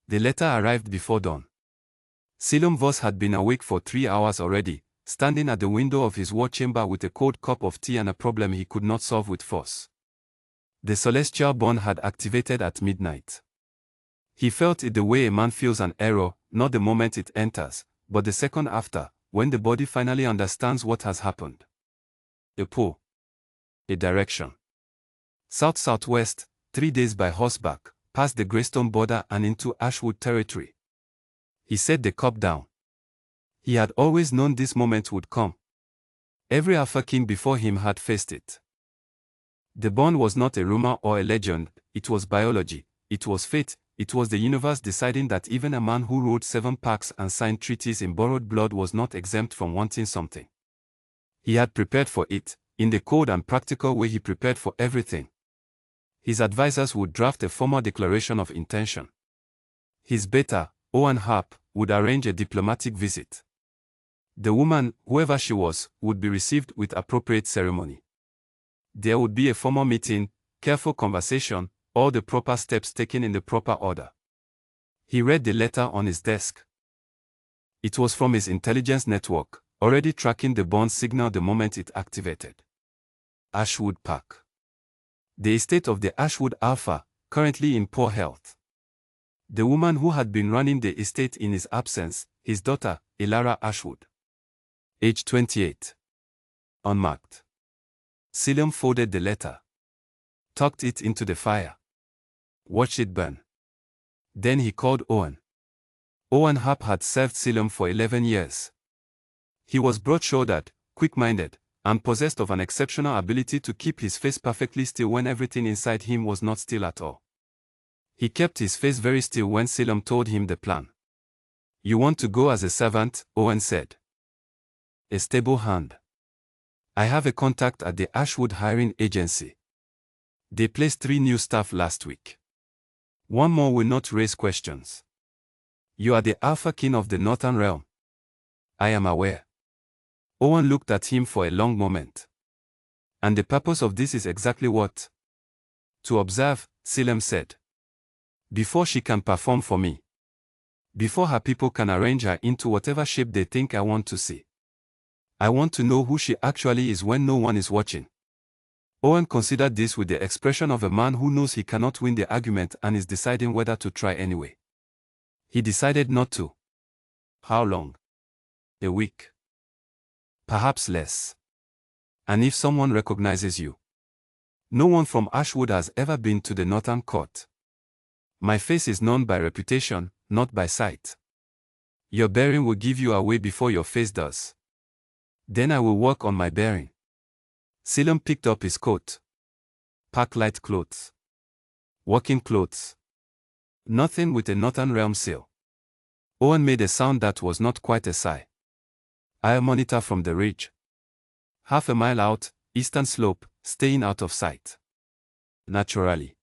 The letter arrived before dawn. Selim Voss had been awake for 3 hours already, standing at the window of his war chamber with a cold cup of tea and a problem he could not solve with force. The celestial bond had activated at midnight. He felt it the way a man feels an error, not the moment it enters, but the second after, when the body finally understands what has happened. A pull. A direction. South-southwest, 3 days by horseback, past the Greystone border and into Ashwood territory. He set the cup down. He had always known this moment would come. Every Alpha king before him had faced it. The bond was not a rumor or a legend, it was biology, it was fate, it was the universe deciding that even a man who wrote 7 pacts and signed treaties in borrowed blood was not exempt from wanting something. He had prepared for it, in the cold and practical way he prepared for everything. His advisors would draft a formal declaration of intention. His beta, Overheard, would arrange a diplomatic visit. The woman, whoever she was, would be received with appropriate ceremony. There would be a formal meeting, careful conversation, all the proper steps taken in the proper order. He read the letter on his desk. It was from his intelligence network, already tracking the bond signal the moment it activated. Ashwood Park. The estate of the Ashwood Alpha, currently in poor health. The woman who had been running the estate in his absence, his daughter, Elara Ashwood. Age 28. Unmarked. Selim folded the letter. Tucked it into the fire. Watched it burn. Then he called Owen. Overheard had served Selim for 11 years. He was broad-shouldered, quick-minded, and possessed of an exceptional ability to keep his face perfectly still when everything inside him was not still at all. He kept his face very still when Selim told him the plan. "You want to go as a servant," Owen said. "A stable hand. I have a contact at the Ashwood hiring agency. They placed 3 new staff last week. 1 more will not raise questions. You are the Alpha King of the Northern Realm." "I am aware." Owen looked at him for a long moment. "And the purpose of this is exactly what?" "To observe," Selim said. "Before she can perform for me. Before her people can arrange her into whatever shape they think I want to see. I want to know who she actually is when no one is watching." Owen considered this with the expression of a man who knows he cannot win the argument and is deciding whether to try anyway. He decided not to. "How long?" "A week. Perhaps less. And if someone recognizes you?" "No one from Ashwood has ever been to the Northern Court. My face is known by reputation, not by sight. Your bearing will give you away before your face does. Then I will work on my bearing." Selim picked up his coat. "Pack light clothes. Working clothes. Nothing with a Northern Realm seal." Owen made a sound that was not quite a sigh. "I'll monitor from the ridge. Half a mile out, eastern slope, staying out of sight." "Naturally."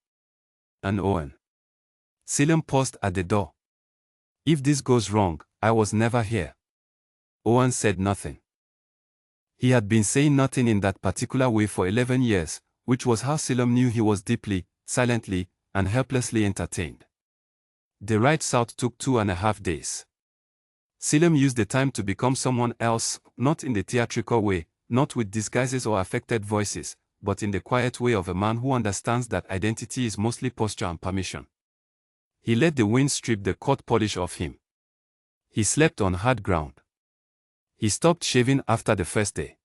"And Owen." Selim paused at the door. "If this goes wrong, I was never here." Owen said nothing. He had been saying nothing in that particular way for 11 years, which was how Selim knew he was deeply, silently, and helplessly entertained. The ride south took 2.5 days. Selim used the time to become someone else, not in the theatrical way, not with disguises or affected voices, but in the quiet way of a man who understands that identity is mostly posture and permission. He let the wind strip the court polish off him. He slept on hard ground. He stopped shaving after the first day.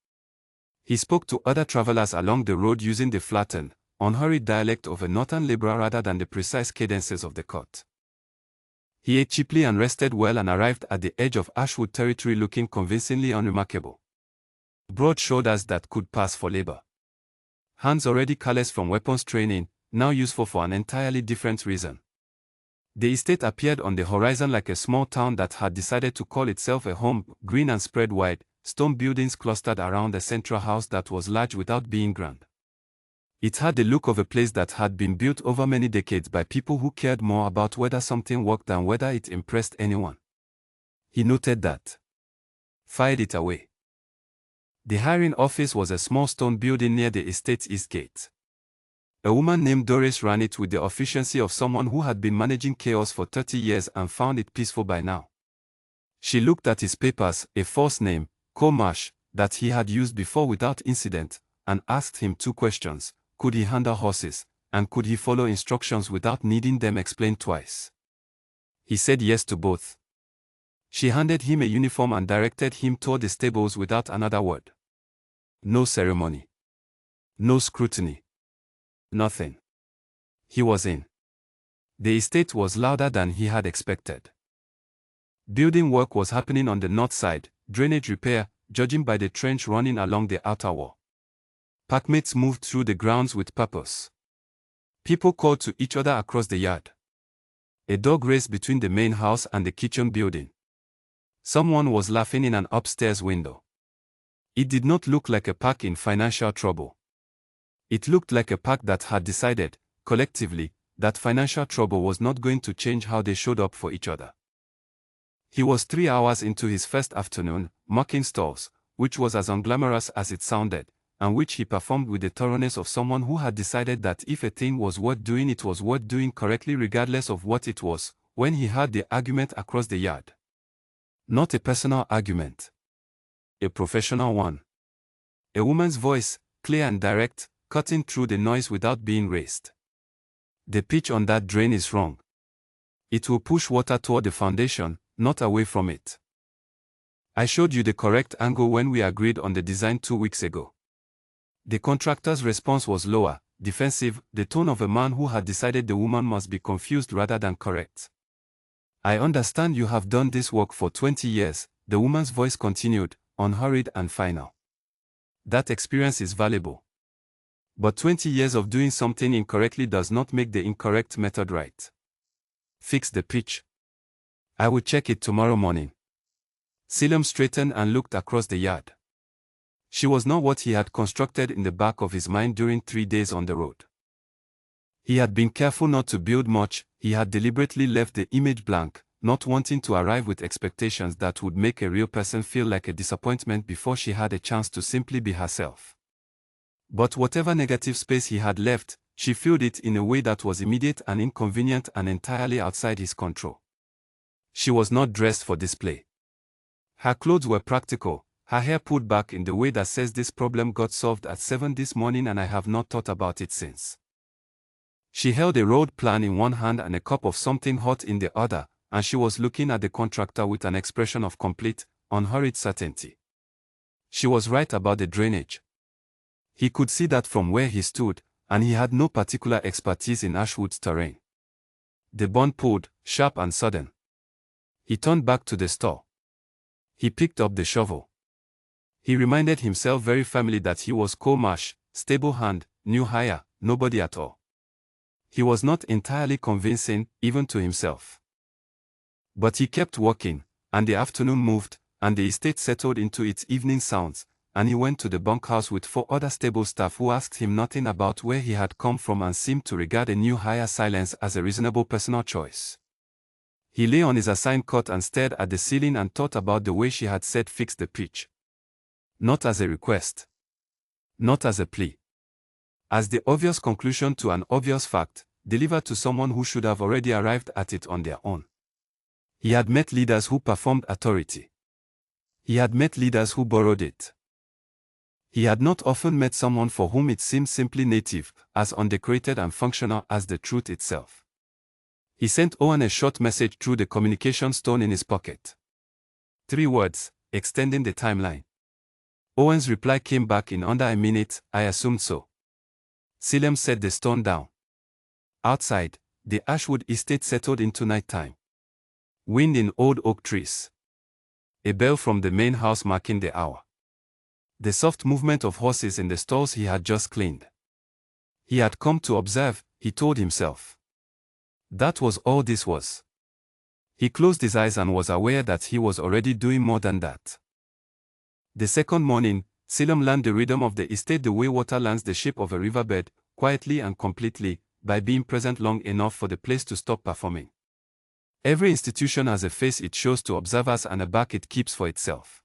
He spoke to other travelers along the road using the flattened, unhurried dialect of a northern laborer rather than the precise cadences of the court. He ate cheaply and rested well and arrived at the edge of Ashwood territory looking convincingly unremarkable. Broad shoulders that could pass for labor. Hands already callous from weapons training, now useful for an entirely different reason. The estate appeared on the horizon like a small town that had decided to call itself a home, green and spread wide, stone buildings clustered around a central house that was large without being grand. It had the look of a place that had been built over many decades by people who cared more about whether something worked than whether it impressed anyone. He noted that. Filed it away. The hiring office was a small stone building near the estate's east gate. A woman named Doris ran it with the efficiency of someone who had been managing chaos for 30 years and found it peaceful by now. She looked at his papers, a false name, Comarsh, that he had used before without incident, and asked him 2 questions: could he handle horses, and could he follow instructions without needing them explained twice? He said yes to both. She handed him a uniform and directed him toward the stables without another word. No ceremony. No scrutiny. Nothing. He was in. The estate was louder than he had expected. Building work was happening on the north side, drainage repair, judging by the trench running along the outer wall. Packmates moved through the grounds with purpose. People called to each other across the yard. A dog raced between the main house and the kitchen building. Someone was laughing in an upstairs window. It did not look like a pack in financial trouble. It looked like a pack that had decided, collectively, that financial trouble was not going to change how they showed up for each other. He was 3 hours into his first afternoon, mocking stalls, which was as unglamorous as it sounded, and which he performed with the thoroughness of someone who had decided that if a thing was worth doing, it was worth doing correctly regardless of what it was, when he heard the argument across the yard. Not a personal argument. A professional one. A woman's voice, clear and direct, cutting through the noise without being raised. The pitch on that drain is wrong. It will push water toward the foundation, not away from it. I showed you the correct angle when we agreed on the design 2 weeks ago. The contractor's response was lower, defensive, the tone of a man who had decided the woman must be confused rather than correct. I understand you have done this work for 20 years, the woman's voice continued, unhurried and final. That experience is valuable. But 20 years of doing something incorrectly does not make the incorrect method right. Fix the pitch. I will check it tomorrow morning. Selim straightened and looked across the yard. She was not what he had constructed in the back of his mind during 3 days on the road. He had been careful not to build much, he had deliberately left the image blank, not wanting to arrive with expectations that would make a real person feel like a disappointment before she had a chance to simply be herself. But whatever negative space he had left, she filled it in a way that was immediate and inconvenient and entirely outside his control. She was not dressed for display. Her clothes were practical, her hair pulled back in the way that says this problem got solved at 7 this morning and I have not thought about it since. She held a road plan in one hand and a cup of something hot in the other, and she was looking at the contractor with an expression of complete, unhurried certainty. She was right about the drainage. He could see that from where he stood, and he had no particular expertise in Ashwood's terrain. The bond pulled, sharp and sudden. He turned back to the store. He picked up the shovel. He reminded himself very firmly that he was Comarsh, stable hand, new hire, nobody at all. He was not entirely convincing, even to himself. But he kept walking, and the afternoon moved, and the estate settled into its evening sounds, and he went to the bunkhouse with 4 other stable staff who asked him nothing about where he had come from and seemed to regard a new hire silence as a reasonable personal choice. He lay on his assigned cot and stared at the ceiling and thought about the way she had said fix the pitch. Not as a request. Not as a plea. As the obvious conclusion to an obvious fact, delivered to someone who should have already arrived at it on their own. He had met leaders who performed authority. He had met leaders who borrowed it. He had not often met someone for whom it seemed simply native, as undecorated and functional as the truth itself. He sent Owen a short message through the communication stone in his pocket. 3 words, extending the timeline. Owen's reply came back in under a minute, I assumed so. Selim set the stone down. Outside, the Ashwood estate settled into nighttime. Wind in old oak trees. A bell from the main house marking the hour. The soft movement of horses in the stalls he had just cleaned. He had come to observe, he told himself. That was all this was. He closed his eyes and was aware that he was already doing more than that. The second morning, Selim learned the rhythm of the estate the way water lands the shape of a riverbed, quietly and completely, by being present long enough for the place to stop performing. Every institution has a face it shows to observers and a back it keeps for itself.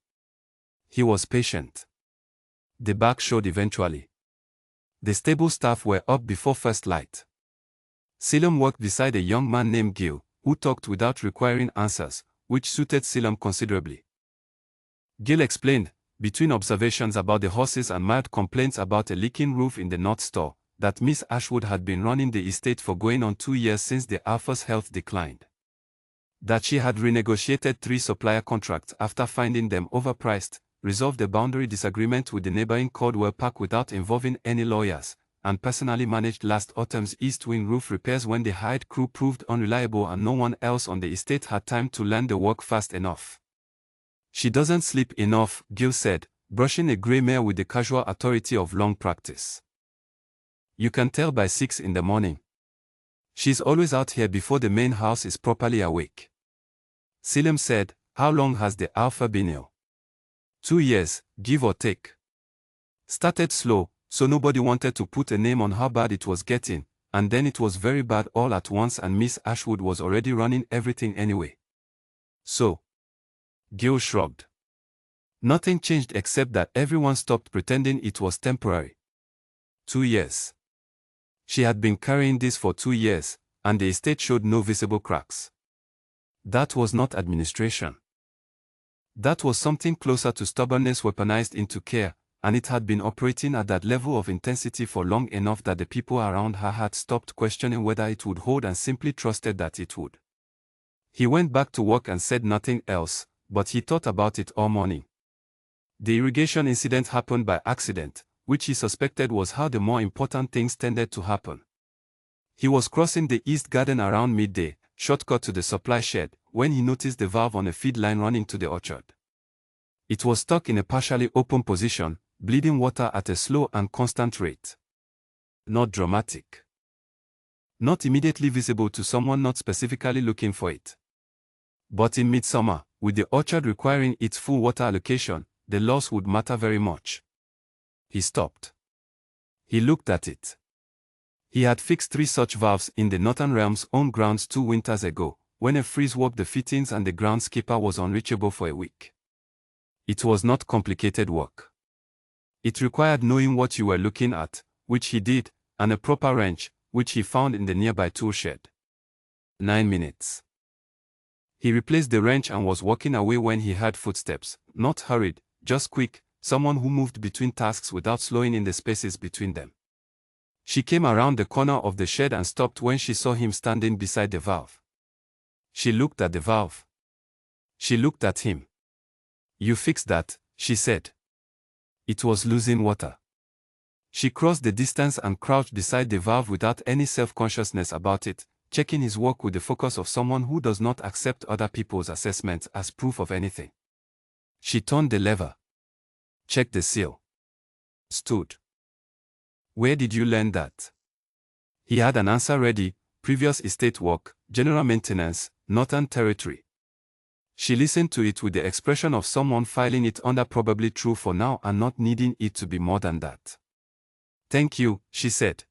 He was patient. The back showed eventually. The stable staff were up before first light. Selim worked beside a young man named Gil, who talked without requiring answers, which suited Selim considerably. Gil explained, between observations about the horses and mild complaints about a leaking roof in the North Store, that Miss Ashwood had been running the estate for going on 2 years since the Alpha's health declined. That she had renegotiated 3 supplier contracts after finding them overpriced, resolved a boundary disagreement with the neighboring Caldwell Park without involving any lawyers, and personally managed last autumn's east wing roof repairs when the hired crew proved unreliable and no one else on the estate had time to learn the work fast enough. She doesn't sleep enough, Gil said, brushing a grey mare with the casual authority of long practice. You can tell by 6 in the morning. She's always out here before the main house is properly awake. Selim said, how long has the Alpha been ill? 2 years, give or take. Started slow, so nobody wanted to put a name on how bad it was getting, and then it was very bad all at once and Miss Ashwood was already running everything anyway. So? Gil shrugged. Nothing changed except that everyone stopped pretending it was temporary. 2 years. She had been carrying this for 2 years, and the estate showed no visible cracks. That was not administration. That was something closer to stubbornness weaponized into care, and it had been operating at that level of intensity for long enough that the people around her had stopped questioning whether it would hold and simply trusted that it would. He went back to work and said nothing else, but he thought about it all morning. The irrigation incident happened by accident, which he suspected was how the more important things tended to happen. He was crossing the east garden around midday, shortcut to the supply shed, when he noticed the valve on a feed line running to the orchard. It was stuck in a partially open position, bleeding water at a slow and constant rate. Not dramatic. Not immediately visible to someone not specifically looking for it. But in midsummer, with the orchard requiring its full water allocation, the loss would matter very much. He stopped. He looked at it. He had fixed 3 such valves in the Northern Realm's own grounds 2 winters ago, when a freeze warped the fittings and the groundskeeper was unreachable for a week. It was not complicated work. It required knowing what you were looking at, which he did, and a proper wrench, which he found in the nearby tool shed. 9 minutes. He replaced the wrench and was walking away when he heard footsteps, not hurried, just quick, someone who moved between tasks without slowing in the spaces between them. She came around the corner of the shed and stopped when she saw him standing beside the valve. She looked at the valve. She looked at him. You fixed that, she said. It was losing water. She crossed the distance and crouched beside the valve without any self-consciousness about it, checking his work with the focus of someone who does not accept other people's assessments as proof of anything. She turned the lever. Checked the seal. Stood. Where did you learn that? He had an answer ready: previous estate work, general maintenance, Northern Territory. She listened to it with the expression of someone filing it under probably true for now and not needing it to be more than that. Thank you, she said.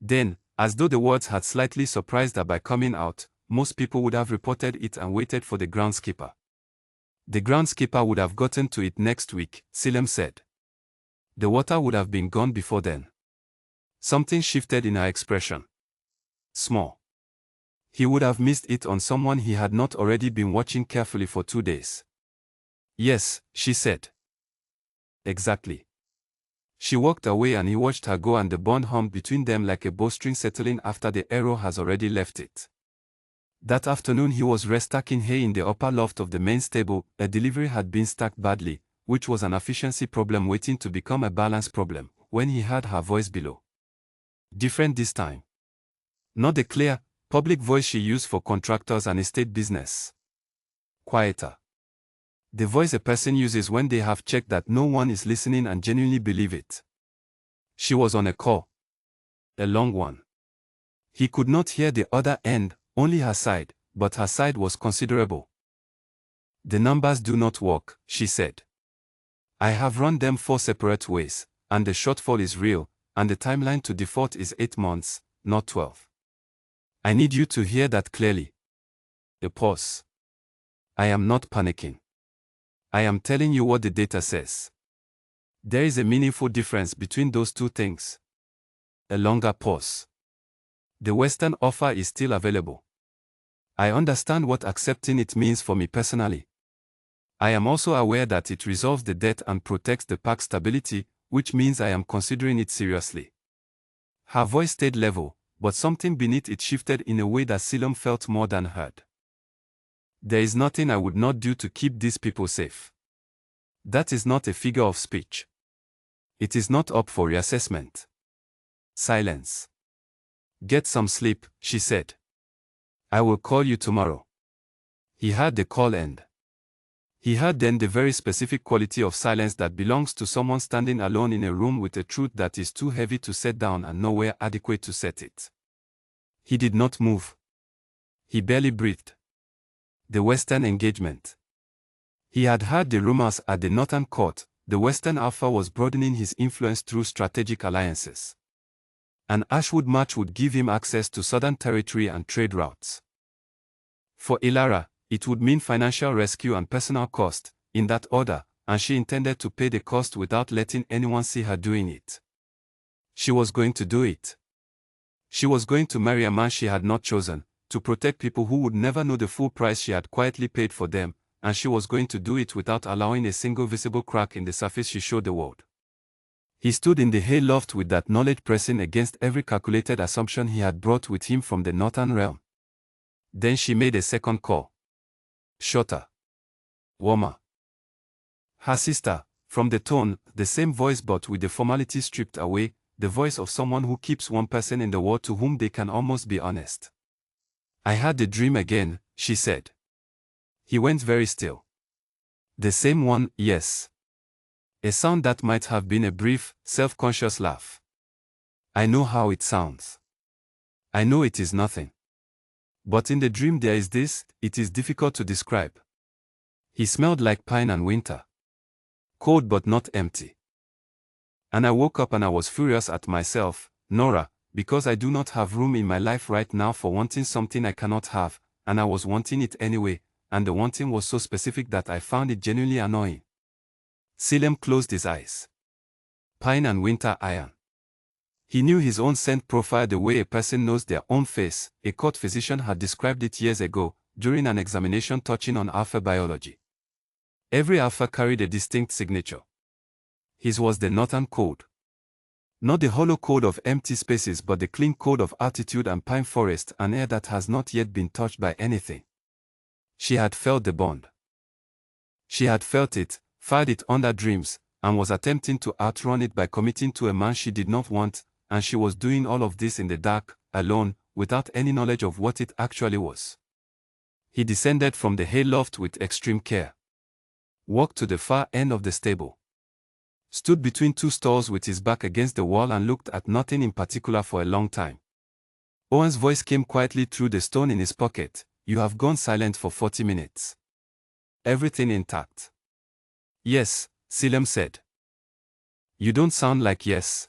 Then, as though the words had slightly surprised her by coming out, most people would have reported it and waited for the groundskeeper. The groundskeeper would have gotten to it next week, Selim said. The water would have been gone before then. Something shifted in her expression. Small. He would have missed it on someone he had not already been watching carefully for 2 days. Yes, she said. Exactly. She walked away and he watched her go, and the bond hummed between them like a bowstring settling after the arrow has already left it. That afternoon he was restacking hay in the upper loft of the main stable. A delivery had been stacked badly, which was an efficiency problem waiting to become a balance problem, when he heard her voice below. Different this time. Not the clear, public voice she used for contractors and estate business. Quieter. The voice a person uses when they have checked that no one is listening and genuinely believe it. She was on a call. A long one. He could not hear the other end, only her side, but her side was considerable. The numbers do not work, she said. I have run them 4 separate ways, and the shortfall is real, and the timeline to default is 8 months, not 12. I need you to hear that clearly. A pause. I am not panicking. I am telling you what the data says. There is a meaningful difference between those 2 things. A longer pause. The Western offer is still available. I understand what accepting it means for me personally. I am also aware that it resolves the debt and protects the pack's stability, which means I am considering it seriously. Her voice stayed level, but something beneath it shifted in a way that Selim felt more than heard. There is nothing I would not do to keep these people safe. That is not a figure of speech. It is not up for reassessment. Silence. Get some sleep, she said. I will call you tomorrow. He heard the call end. He heard then the very specific quality of silence that belongs to someone standing alone in a room with a truth that is too heavy to set down and nowhere adequate to set it. He did not move. He barely breathed. The Western engagement. He had heard the rumors at the Northern Court. The Western Alpha was broadening his influence through strategic alliances. An Ashwood match would give him access to Southern territory and trade routes. For Ilara, it would mean financial rescue and personal cost, in that order, and she intended to pay the cost without letting anyone see her doing it. She was going to do it. She was going to marry a man she had not chosen, to protect people who would never know the full price she had quietly paid for them, and she was going to do it without allowing a single visible crack in the surface she showed the world. He stood in the hayloft with that knowledge pressing against every calculated assumption he had brought with him from the northern realm. Then she made a second call. Shorter. Warmer. Her sister, from the tone, the same voice but with the formality stripped away, the voice of someone who keeps one person in the world to whom they can almost be honest. I had the dream again, she said. He went very still. The same one, yes. A sound that might have been a brief, self-conscious laugh. I know how it sounds. I know it is nothing. But in the dream there is this, it is difficult to describe. He smelled like pine and winter. Cold but not empty. And I woke up and I was furious at myself, Nora, because I do not have room in my life right now for wanting something I cannot have, and I was wanting it anyway, and the wanting was so specific that I found it genuinely annoying. Selim closed his eyes. Pine and winter iron. He knew his own scent profile the way a person knows their own face. A court physician had described it years ago, during an examination touching on alpha biology. Every alpha carried a distinct signature. His was the northern code. Not the hollow code of empty spaces but the clean code of altitude and pine forest and air that has not yet been touched by anything. She had felt the bond. She had felt it, fired it under dreams, and was attempting to outrun it by committing to a man she did not want, and she was doing all of this in the dark, alone, without any knowledge of what it actually was. He descended from the hayloft with extreme care. Walked to the far end of the stable. Stood between two stalls with his back against the wall and looked at nothing in particular for a long time. Owen's voice came quietly through the stone in his pocket. You have gone silent for 40 minutes. Everything intact? Yes, Selim said. You don't sound like yes.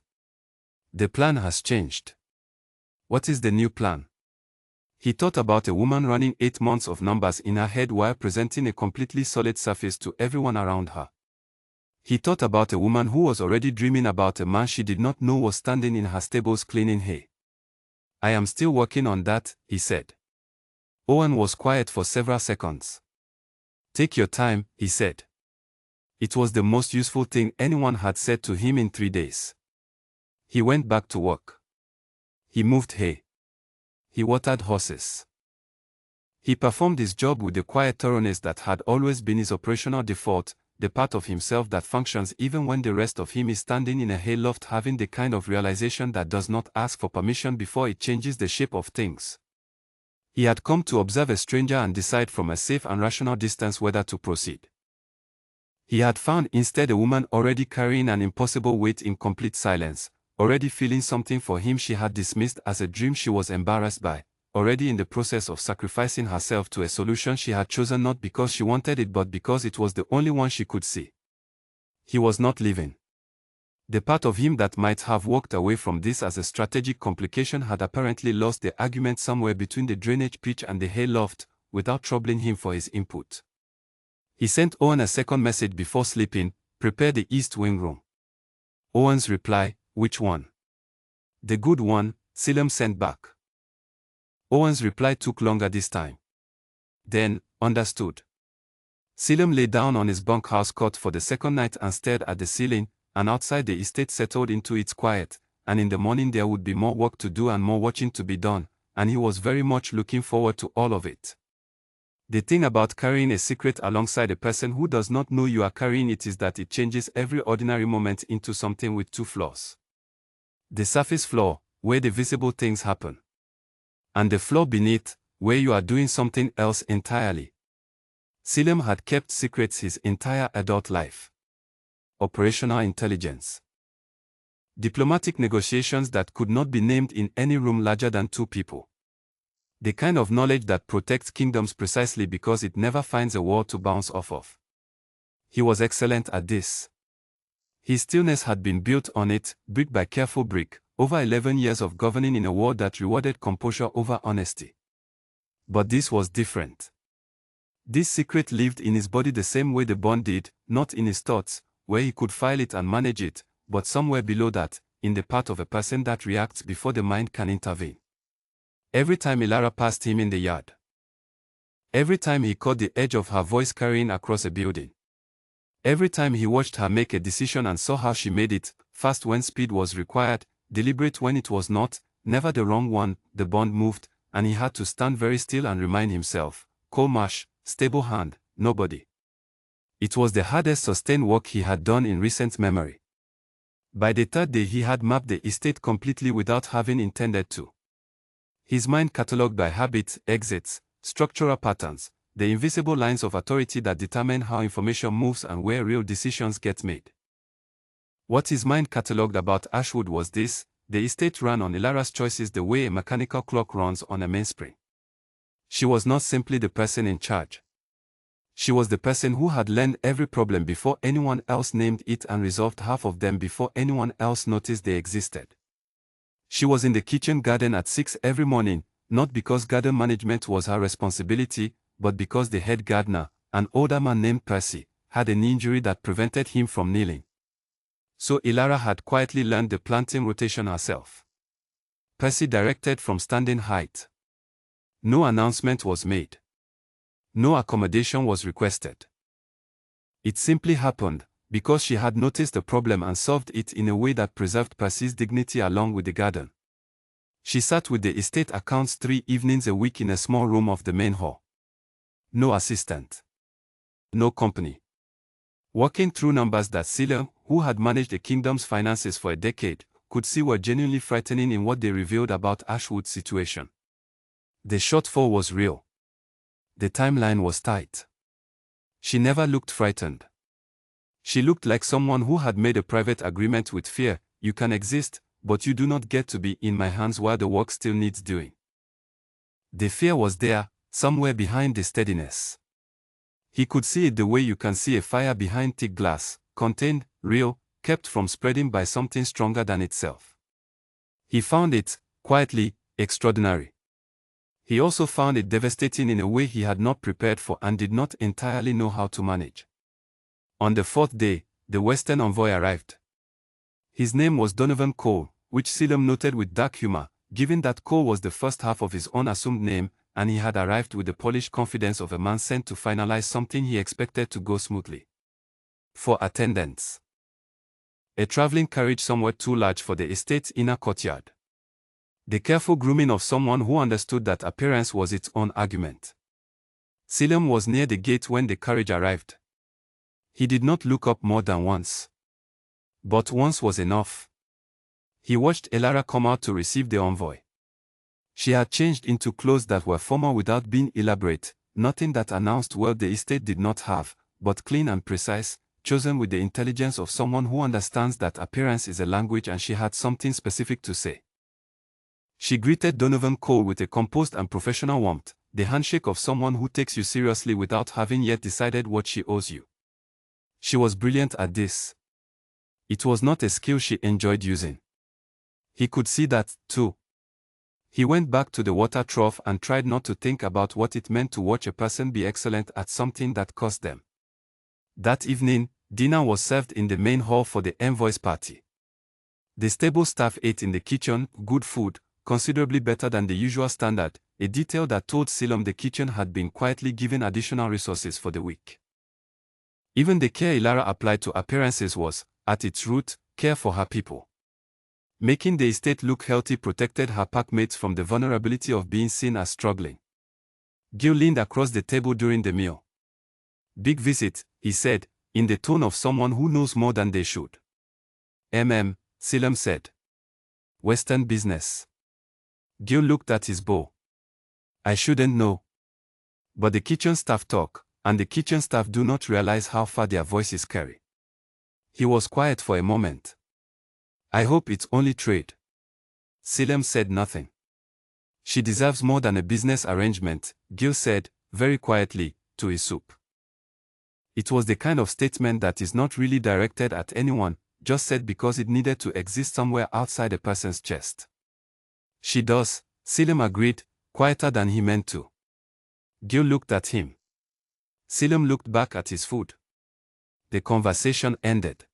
The plan has changed. What is the new plan? He thought about a woman running 8 months of numbers in her head while presenting a completely solid surface to everyone around her. He thought about a woman who was already dreaming about a man she did not know was standing in her stables cleaning hay. I am still working on that, he said. Owen was quiet for several seconds. Take your time, he said. It was the most useful thing anyone had said to him in 3 days. He went back to work. He moved hay. He watered horses. He performed his job with the quiet thoroughness that had always been his operational default, the part of himself that functions even when the rest of him is standing in a hayloft having the kind of realization that does not ask for permission before it changes the shape of things. He had come to observe a stranger and decide from a safe and rational distance whether to proceed. He had found instead a woman already carrying an impossible weight in complete silence, already feeling something for him she had dismissed as a dream she was embarrassed by, already in the process of sacrificing herself to a solution she had chosen not because she wanted it but because it was the only one she could see. He was not leaving. The part of him that might have walked away from this as a strategic complication had apparently lost the argument somewhere between the drainage pitch and the hayloft, without troubling him for his input. He sent Owen a second message before sleeping, prepare the East Wing room. Owen's reply, which one? The good one, Selim sent back. Owen's reply took longer this time. Then, understood. Selim lay down on his bunkhouse cot for the second night and stared at the ceiling, and outside the estate settled into its quiet, and in the morning there would be more work to do and more watching to be done, and he was very much looking forward to all of it. The thing about carrying a secret alongside a person who does not know you are carrying it is that it changes every ordinary moment into something with two floors. The surface floor, where the visible things happen. And the floor beneath, where you are doing something else entirely. Selim had kept secrets his entire adult life. Operational intelligence. Diplomatic negotiations that could not be named in any room larger than two people. The kind of knowledge that protects kingdoms precisely because it never finds a wall to bounce off of. He was excellent at this. His stillness had been built on it, brick by careful brick, over 11 years of governing in a world that rewarded composure over honesty. But this was different. This secret lived in his body the same way the bond did, not in his thoughts, where he could file it and manage it, but somewhere below that, in the part of a person that reacts before the mind can intervene. Every time Ilara passed him in the yard. Every time he caught the edge of her voice carrying across a building. Every time he watched her make a decision and saw how she made it, fast when speed was required, deliberate when it was not, never the wrong one, the bond moved, and he had to stand very still and remind himself, coal marsh, stable hand, nobody. It was the hardest sustained work he had done in recent memory. By the third day he had mapped the estate completely without having intended to. His mind catalogued by habits, exits, structural patterns, the invisible lines of authority that determine how information moves and where real decisions get made. What his mind catalogued about Ashwood was this: the estate ran on Ilara's choices the way a mechanical clock runs on a mainspring. She was not simply the person in charge. She was the person who had learned every problem before anyone else named it and resolved half of them before anyone else noticed they existed. She was in the kitchen garden at 6 every morning, not because garden management was her responsibility, but because the head gardener, an older man named Percy, had an injury that prevented him from kneeling. So Ilara had quietly learned the planting rotation herself. Percy directed from standing height. No announcement was made. No accommodation was requested. It simply happened, because she had noticed the problem and solved it in a way that preserved Percy's dignity along with the garden. She sat with the estate accounts 3 evenings a week in a small room of the main hall. No assistant. No company. Working through numbers that Selim, who had managed the kingdom's finances for a decade, could see were genuinely frightening in what they revealed about Ashwood's situation. The shortfall was real. The timeline was tight. She never looked frightened. She looked like someone who had made a private agreement with fear: you can exist, but you do not get to be in my hands while the work still needs doing. The fear was there, somewhere behind the steadiness. He could see it the way you can see a fire behind thick glass, contained, real, kept from spreading by something stronger than itself. He found it, quietly, extraordinary. He also found it devastating in a way he had not prepared for and did not entirely know how to manage. On the 4th day, the Western envoy arrived. His name was Donovan Cole, which Selim noted with dark humor, given that Cole was the first half of his own assumed name, and he had arrived with the polished confidence of a man sent to finalize something he expected to go smoothly. 4 attendants. A traveling carriage somewhat too large for the estate's inner courtyard. The careful grooming of someone who understood that appearance was its own argument. Selim was near the gate when the carriage arrived. He did not look up more than once. But once was enough. He watched Ilara come out to receive the envoy. She had changed into clothes that were formal without being elaborate, nothing that announced wealth the estate did not have, but clean and precise, chosen with the intelligence of someone who understands that appearance is a language, and she had something specific to say. She greeted Donovan Cole with a composed and professional warmth, the handshake of someone who takes you seriously without having yet decided what she owes you. She was brilliant at this. It was not a skill she enjoyed using. He could see that, too. He went back to the water trough and tried not to think about what it meant to watch a person be excellent at something that cost them. That evening, dinner was served in the main hall for the envoy's party. The stable staff ate in the kitchen, good food, considerably better than the usual standard, a detail that told Selim the kitchen had been quietly given additional resources for the week. Even the care Ilara applied to appearances was, at its root, care for her people. Making the estate look healthy protected her packmates from the vulnerability of being seen as struggling. Gil leaned across the table during the meal. "Big visit," he said, in the tone of someone who knows more than they should. Selim said. "Western business." Gil looked at his bow. "I shouldn't know. But the kitchen staff talk, and the kitchen staff do not realize how far their voices carry." He was quiet for a moment. "I hope it's only trade." Selim said nothing. "She deserves more than a business arrangement," Gil said, very quietly, to his soup. It was the kind of statement that is not really directed at anyone, just said because it needed to exist somewhere outside a person's chest. "She does," Selim agreed, quieter than he meant to. Gil looked at him. Selim looked back at his food. The conversation ended.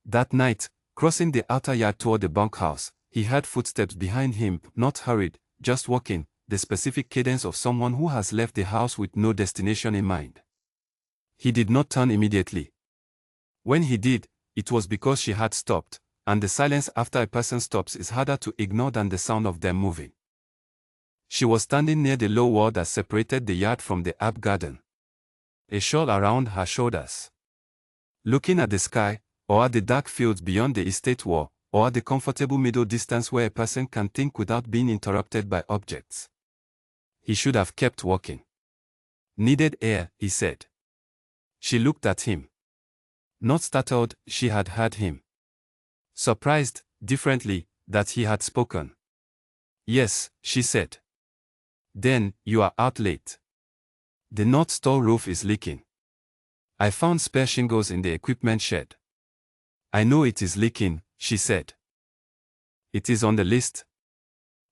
That night, crossing the outer yard toward the bunkhouse, he heard footsteps behind him, not hurried, just walking, the specific cadence of someone who has left the house with no destination in mind. He did not turn immediately. When he did, it was because she had stopped, and the silence after a person stops is harder to ignore than the sound of them moving. She was standing near the low wall that separated the yard from the herb garden. A shawl around her shoulders. Looking at the sky, or at the dark fields beyond the estate wall, or at the comfortable middle distance where a person can think without being interrupted by objects. He should have kept walking. "Needed air," he said. She looked at him. Not startled, she had heard him. Surprised, differently, that he had spoken. "Yes," she said. "Then, you are out late. The north store roof is leaking. I found spare shingles in the equipment shed." "I know it is leaking," she said. "It is on the list.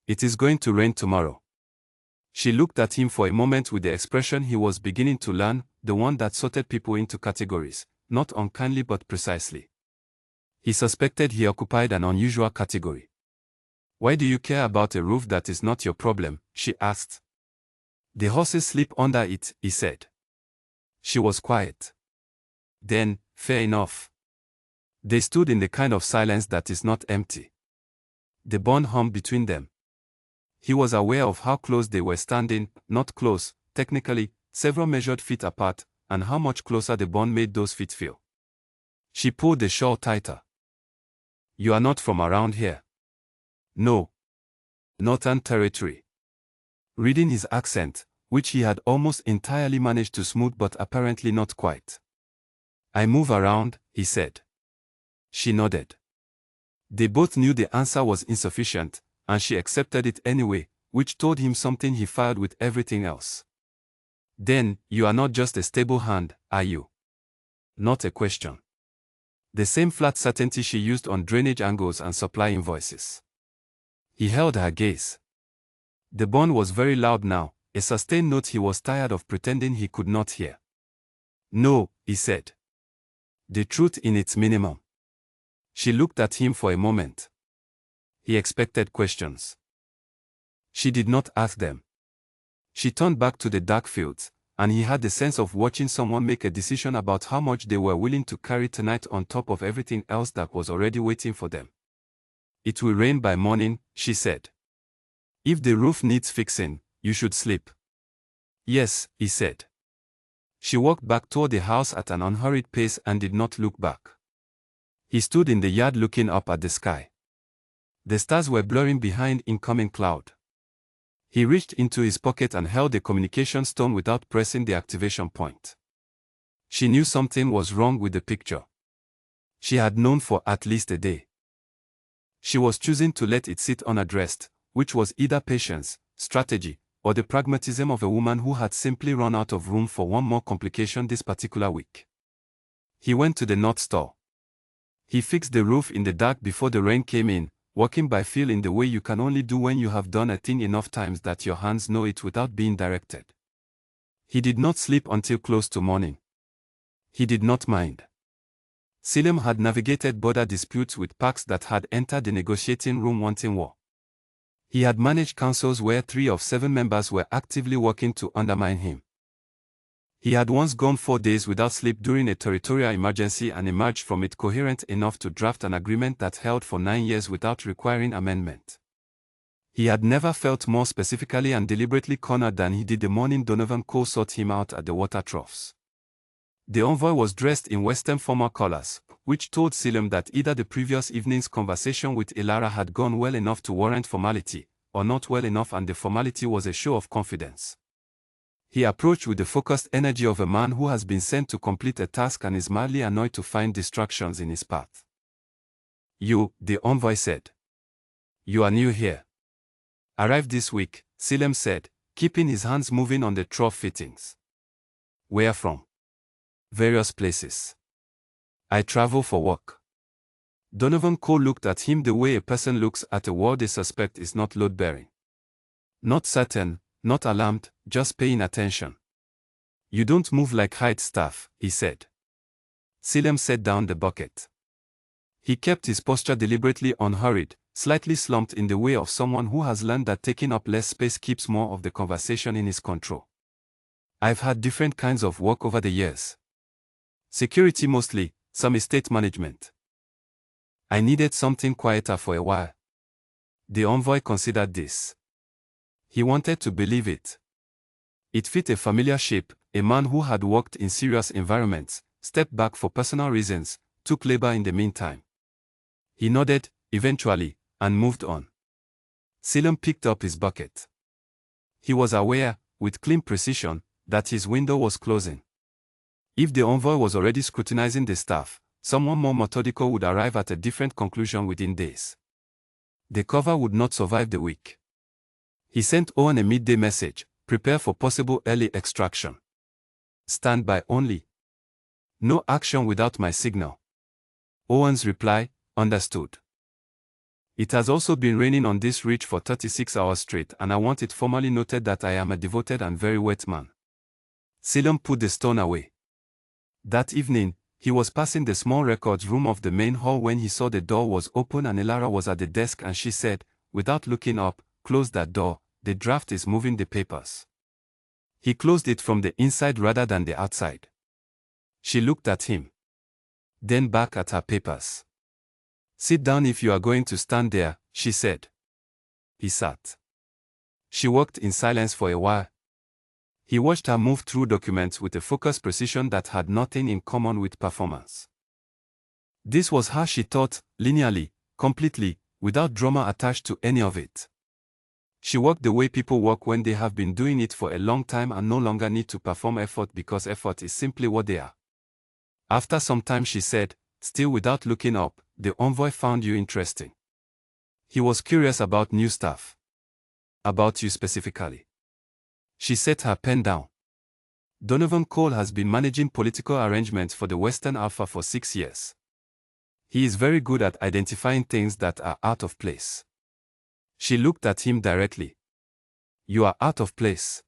It is going to rain tomorrow." She looked at him for a moment with the expression he was beginning to learn, the one that sorted people into categories, not unkindly but precisely. He suspected he occupied an unusual category. "Why do you care about a roof that is not your problem?" she asked. "The horses sleep under it," he said. She was quiet. "Then, fair enough." They stood in the kind of silence that is not empty. The bond hummed between them. He was aware of how close they were standing, not close, technically, several measured feet apart, and how much closer the bond made those feet feel. She pulled the shawl tighter. "You are not from around here." "No. Northern Territory." Reading his accent, which he had almost entirely managed to smooth but apparently not quite. "I move around," he said. She nodded. They both knew the answer was insufficient, and she accepted it anyway, which told him something he filed with everything else. "Then, you are not just a stable hand, are you?" Not a question. The same flat certainty she used on drainage angles and supply invoices. He held her gaze. The bond was very loud now, a sustained note he was tired of pretending he could not hear. "No," he said. "The truth in its minimum." She looked at him for a moment. He expected questions. She did not ask them. She turned back to the dark fields, and he had the sense of watching someone make a decision about how much they were willing to carry tonight on top of everything else that was already waiting for them. "It will rain by morning," she said. "If the roof needs fixing, you should sleep." "Yes," he said. She walked back toward the house at an unhurried pace and did not look back. He stood in the yard looking up at the sky. The stars were blurring behind incoming cloud. He reached into his pocket and held the communication stone without pressing the activation point. She knew something was wrong with the picture. She had known for at least a day. She was choosing to let it sit unaddressed, which was either patience, strategy, or the pragmatism of a woman who had simply run out of room for one more complication this particular week. He went to the north store. He fixed the roof in the dark before the rain came in, working by feel in the way you can only do when you have done a thing enough times that your hands know it without being directed. He did not sleep until close to morning. He did not mind. Selim had navigated border disputes with pacts that had entered the negotiating room wanting war. He had managed councils where 3 of 7 members were actively working to undermine him. He had once gone 4 days without sleep during a territorial emergency and emerged from it coherent enough to draft an agreement that held for 9 years without requiring amendment. He had never felt more specifically and deliberately cornered than he did the morning Donovan Cole sought him out at the water troughs. The envoy was dressed in Western formal colors, which told Selim that either the previous evening's conversation with Ilara had gone well enough to warrant formality, or not well enough and the formality was a show of confidence. He approached with the focused energy of a man who has been sent to complete a task and is mildly annoyed to find distractions in his path. "You," the envoy said. "You are new here." "Arrived this week," Selim said, keeping his hands moving on the trough fittings. "Where from?" "Various places. I travel for work." Donovan Cole looked at him the way a person looks at a wall they suspect is not load-bearing. Not certain, not alarmed, just paying attention. "You don't move like hired staff," he said. Selim set down the bucket. He kept his posture deliberately unhurried, slightly slumped in the way of someone who has learned that taking up less space keeps more of the conversation in his control. "I've had different kinds of work over the years. Security mostly, some estate management. I needed something quieter for a while." The envoy considered this. He wanted to believe it. It fit a familiar shape, a man who had worked in serious environments, stepped back for personal reasons, took labor in the meantime. He nodded, eventually, and moved on. Selim picked up his bucket. He was aware, with clean precision, that his window was closing. If the envoy was already scrutinizing the staff, someone more methodical would arrive at a different conclusion within days. The cover would not survive the week. He sent Owen a midday message: "Prepare for possible early extraction. Stand by only. No action without my signal." Owen's reply: "Understood. It has also been raining on this ridge for 36 hours straight and I want it formally noted that I am a devoted and very wet man." Selim put the stone away. That evening, he was passing the small records room of the main hall when he saw the door was open and Ilara was at the desk and she said, without looking up, "Close that door, the draft is moving the papers." He closed it from the inside rather than the outside. She looked at him. Then back at her papers. "Sit down if you are going to stand there," she said. He sat. She worked in silence for a while. He watched her move through documents with a focused precision that had nothing in common with performance. This was how she thought, linearly, completely, without drama attached to any of it. She worked the way people work when they have been doing it for a long time and no longer need to perform effort because effort is simply what they are. After some time she said, still without looking up, "The envoy found you interesting. He was curious about new stuff. About you specifically." She set her pen down. "Donovan Cole has been managing political arrangements for the Western Alpha for 6 years. He is very good at identifying things that are out of place." She looked at him directly. "You are out of place."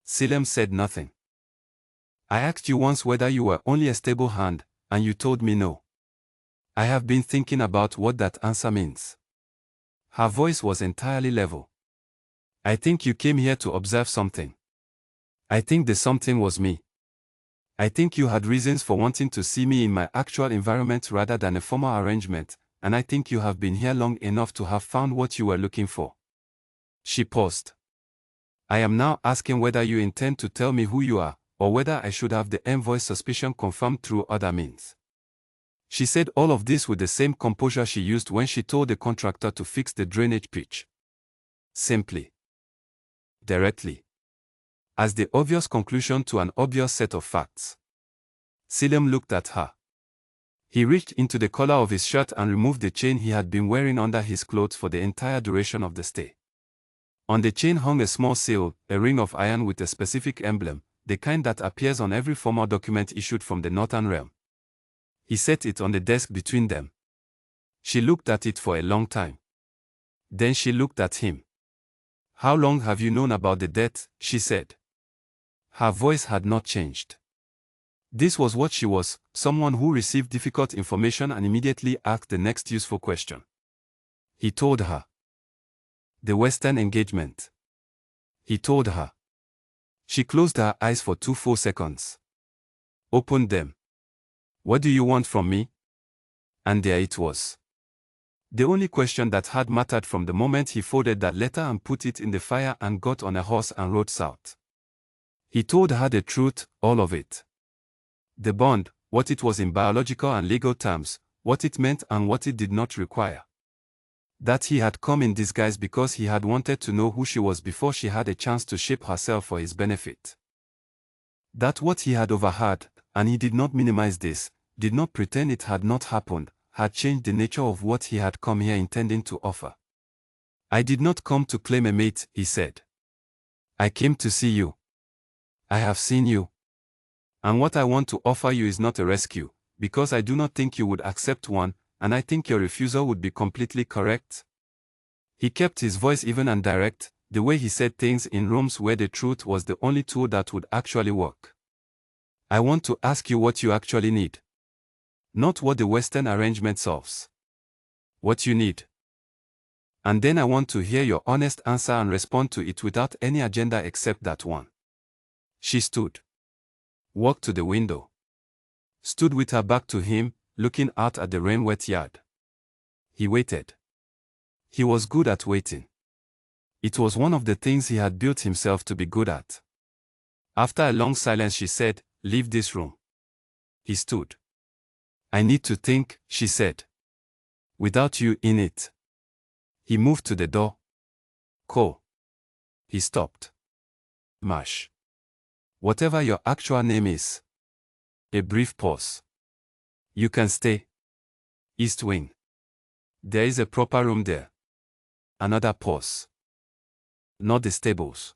Selim said nothing. "I asked you once whether you were only a stable hand, and you told me no. I have been thinking about what that answer means." Her voice was entirely level. "I think you came here to observe something. I think the something was me. I think you had reasons for wanting to see me in my actual environment rather than a formal arrangement, and I think you have been here long enough to have found what you were looking for." She paused. "I am now asking whether you intend to tell me who you are, or whether I should have the envoy's suspicion confirmed through other means." She said all of this with the same composure she used when she told the contractor to fix the drainage pitch. Simply. Directly. As the obvious conclusion to an obvious set of facts. Selim looked at her. He reached into the collar of his shirt and removed the chain he had been wearing under his clothes for the entire duration of the stay. On the chain hung a small seal, a ring of iron with a specific emblem, the kind that appears on every formal document issued from the Northern Realm. He set it on the desk between them. She looked at it for a long time. Then she looked at him. "How long have you known about the death?" she said. Her voice had not changed. This was what she was, someone who received difficult information and immediately asked the next useful question. He told her. The Western engagement. He told her. She closed her eyes for 2 full seconds. Opened them. What do you want from me? And there it was. The only question that had mattered from the moment he folded that letter and put it in the fire and got on a horse and rode south. He told her the truth, all of it. The bond, what it was in biological and legal terms, what it meant and what it did not require. That he had come in disguise because he had wanted to know who she was before she had a chance to shape herself for his benefit. That what he had overheard, and he did not minimize this, did not pretend it had not happened, had changed the nature of what he had come here intending to offer. I did not come to claim a mate, he said. I came to see you. I have seen you. And what I want to offer you is not a rescue, because I do not think you would accept one, and I think your refusal would be completely correct. He kept his voice even and direct, the way he said things in rooms where the truth was the only tool that would actually work. I want to ask you what you actually need. Not what the Western arrangement solves. What you need. And then I want to hear your honest answer and respond to it without any agenda except that one. She stood. Walked to the window. Stood with her back to him, looking out at the rain-wet yard. He waited. He was good at waiting. It was one of the things he had built himself to be good at. After a long silence she said, "Leave this room." He stood. "I need to think," she said. "Without you in it." He moved to the door. "Ko." He stopped. "Mash. Whatever your actual name is." A brief pause. "You can stay. East Wing. There is a proper room there." Another pause. "Not the stables."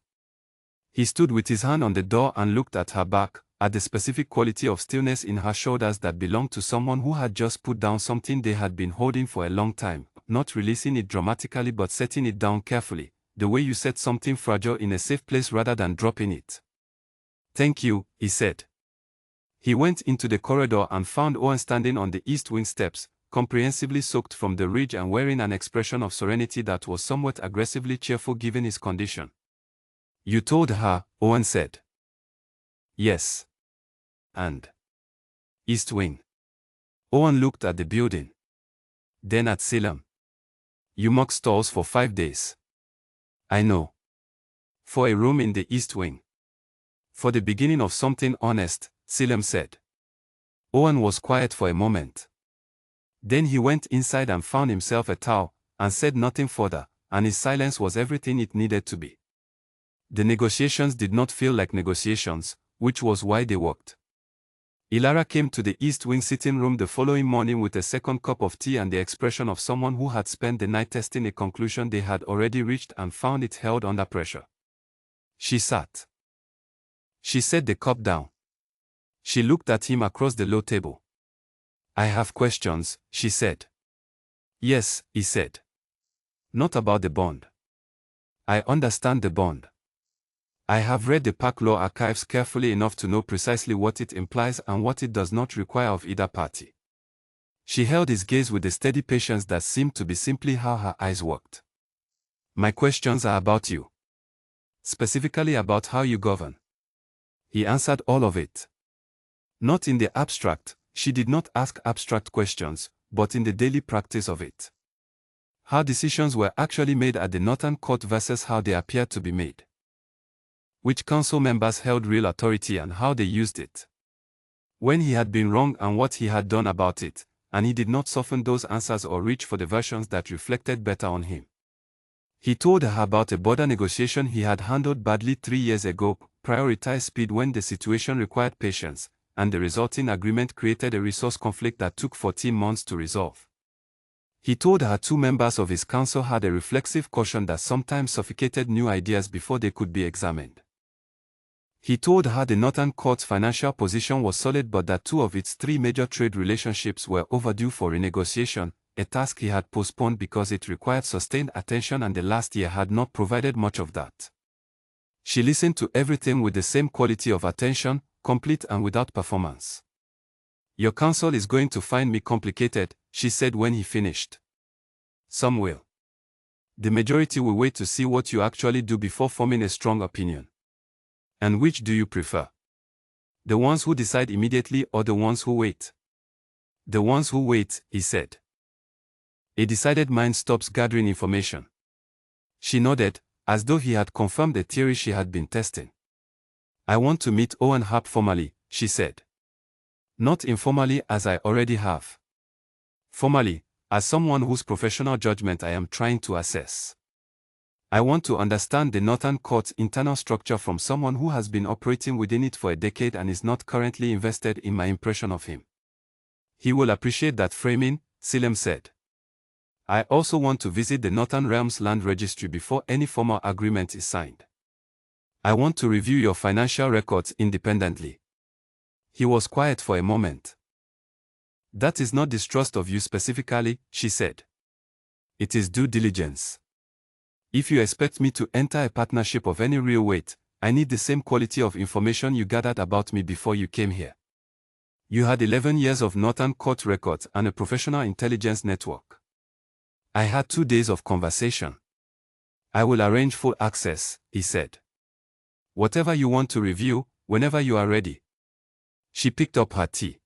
He stood with his hand on the door and looked at her back, at the specific quality of stillness in her shoulders that belonged to someone who had just put down something they had been holding for a long time, not releasing it dramatically but setting it down carefully, the way you set something fragile in a safe place rather than dropping it. "Thank you," he said. He went into the corridor and found Owen standing on the east wing steps, comprehensively soaked from the ridge and wearing an expression of serenity that was somewhat aggressively cheerful given his condition. "You told her," Owen said. "Yes. And East Wing." Owen looked at the building. Then at Selim. "You mock stalls for 5 days." "I know. For a room in the East Wing." "For the beginning of something honest," Selim said. Owen was quiet for a moment. Then he went inside and found himself a towel, and said nothing further, and his silence was everything it needed to be. The negotiations did not feel like negotiations, which was why they worked. Ilara came to the East Wing sitting room the following morning with a second cup of tea and the expression of someone who had spent the night testing a conclusion they had already reached and found it held under pressure. She sat. She set the cup down. She looked at him across the low table. "I have questions," she said. "Yes," he said. "Not about the bond." "I understand the bond. I have read the Park Law Archives carefully enough to know precisely what it implies and what it does not require of either party." She held his gaze with a steady patience that seemed to be simply how her eyes worked. "My questions are about you. Specifically about how you govern." He answered all of it. Not in the abstract, she did not ask abstract questions, but in the daily practice of it. How decisions were actually made at the Northern Court versus how they appeared to be made. Which council members held real authority and how they used it. When he had been wrong and what he had done about it, and he did not soften those answers or reach for the versions that reflected better on him. He told her about a border negotiation he had handled badly 3 years ago, prioritized speed when the situation required patience, and the resulting agreement created a resource conflict that took 14 months to resolve. He told her 2 members of his council had a reflexive caution that sometimes suffocated new ideas before they could be examined. He told her the Northern Court's financial position was solid but that 2 of its 3 major trade relationships were overdue for renegotiation, a task he had postponed because it required sustained attention and the last year had not provided much of that. She listened to everything with the same quality of attention, complete and without performance. Your counsel is going to find me complicated, she said when he finished. Some will. The majority will wait to see what you actually do before forming a strong opinion. And which do you prefer? The ones who decide immediately or the ones who wait? The ones who wait, he said. A decided mind stops gathering information. She nodded, as though he had confirmed a theory she had been testing. I want to meet Overheard formally, she said. Not informally as I already have. Formally, as someone whose professional judgment I am trying to assess. I want to understand the Northern Court's internal structure from someone who has been operating within it for a decade and is not currently invested in my impression of him. He will appreciate that framing, Selim said. I also want to visit the Northern Realms Land Registry before any formal agreement is signed. I want to review your financial records independently. He was quiet for a moment. That is not distrust of you specifically, she said. It is due diligence. If you expect me to enter a partnership of any real weight, I need the same quality of information you gathered about me before you came here. You had 11 years of Northern Court records and a professional intelligence network. I had 2 days of conversation. I will arrange full access, he said. Whatever you want to review, whenever you are ready. She picked up her tea.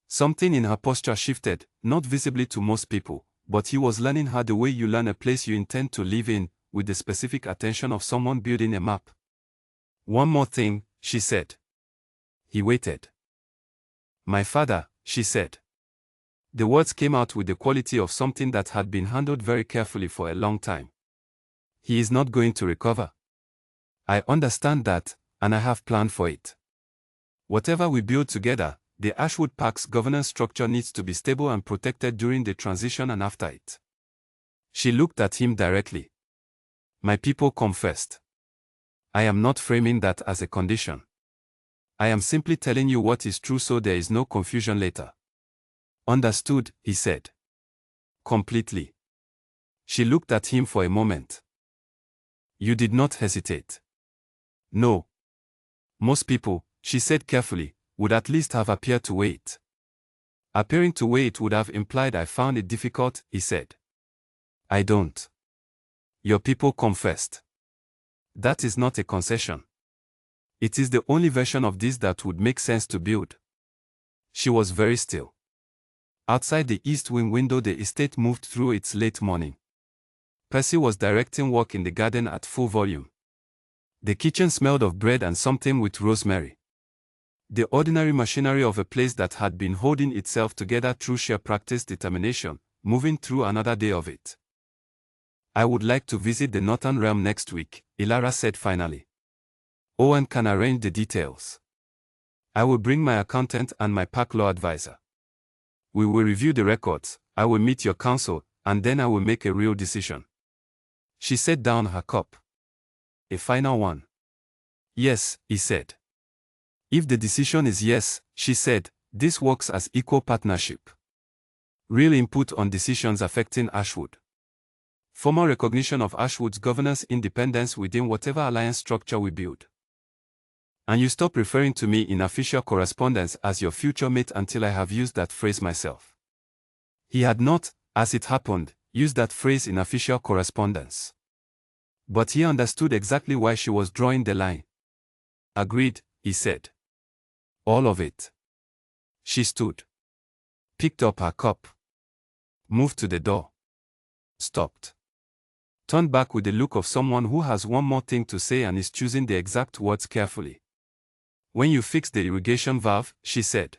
Something in her posture shifted, not visibly to most people, but he was learning her the way you learn a place you intend to live in, with the specific attention of someone building a map. One more thing, she said. He waited. My father, she said. The words came out with the quality of something that had been handled very carefully for a long time. He is not going to recover. I understand that, and I have planned for it. Whatever we build together, the Ashwood Park's governance structure needs to be stable and protected during the transition and after it. She looked at him directly. My people come first. I am not framing that as a condition. I am simply telling you what is true so there is no confusion later. Understood, he said. Completely. She looked at him for a moment. You did not hesitate. No. Most people, she said carefully, would at least have appeared to wait. Appearing to wait would have implied I found it difficult, he said. I don't. Your people come first. That is not a concession. It is the only version of this that would make sense to build. She was very still. Outside the east wing window the estate moved through its late morning. Percy was directing work in the garden at full volume. The kitchen smelled of bread and something with rosemary. The ordinary machinery of a place that had been holding itself together through sheer practice determination, moving through another day of it. I would like to visit the Northern Realm next week, Ilara said finally. Owen can arrange the details. I will bring my accountant and my park law advisor. We will review the records, I will meet your counsel, and then I will make a real decision. She set down her cup. A final one. Yes, he said. If the decision is yes, she said, this works as equal partnership. Real input on decisions affecting Ashwood. Formal recognition of Ashwood's governance independence within whatever alliance structure we build. And you stop referring to me in official correspondence as your future mate until I have used that phrase myself. He had not, as it happened, used that phrase in official correspondence. But he understood exactly why she was drawing the line. Agreed, he said. All of it. She stood. Picked up her cup. Moved to the door. Stopped. Turned back with the look of someone who has one more thing to say and is choosing the exact words carefully. When you fixed the irrigation valve, she said.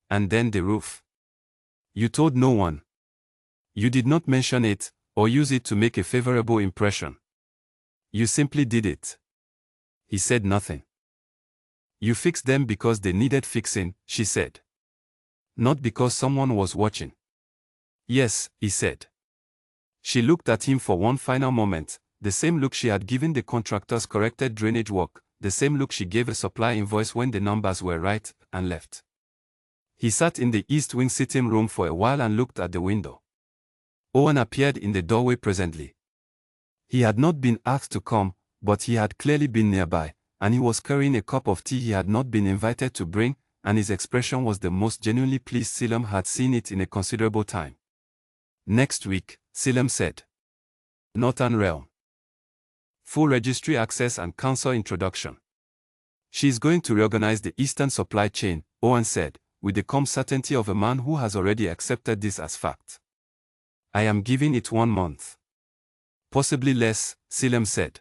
And then the roof. You told no one. You did not mention it, or use it to make a favorable impression. You simply did it. He said nothing. You fixed them because they needed fixing, she said. Not because someone was watching. Yes, he said. She looked at him for one final moment, the same look she had given the contractor's corrected drainage work, the same look she gave a supply invoice when the numbers were right, and left. He sat in the east wing sitting room for a while and looked at the window. Owen appeared in the doorway presently. He had not been asked to come, but he had clearly been nearby, and he was carrying a cup of tea he had not been invited to bring, and his expression was the most genuinely pleased Selim had seen it in a considerable time. Next week, Selim said. Northern Realm. Full registry access and council introduction. She is going to reorganize the Eastern supply chain, Owen said, with the calm certainty of a man who has already accepted this as fact. I am giving it 1 month. Possibly less, Selim said.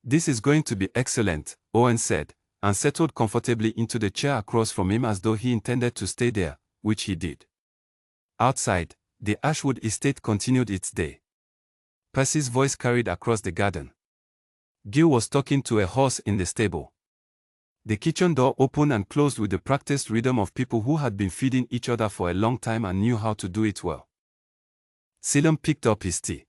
This is going to be excellent, Owen said, and settled comfortably into the chair across from him as though he intended to stay there, which he did. Outside, the Ashwood estate continued its day. Percy's voice carried across the garden. Gil was talking to a horse in the stable. The kitchen door opened and closed with the practiced rhythm of people who had been feeding each other for a long time and knew how to do it well. Selim picked up his tea.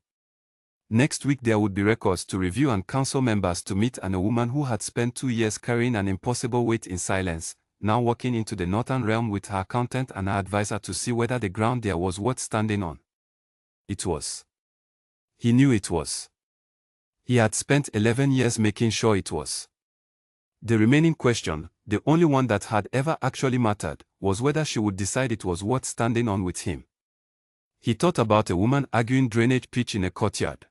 Next week there would be records to review and council members to meet, and a woman who had spent 2 years carrying an impossible weight in silence, now walking into the Northern Realm with her accountant and her advisor to see whether the ground there was worth standing on. It was. He knew it was. He had spent 11 years making sure it was. The remaining question, the only one that had ever actually mattered, was whether she would decide it was worth standing on with him. He thought about a woman arguing drainage pitch in a courtyard.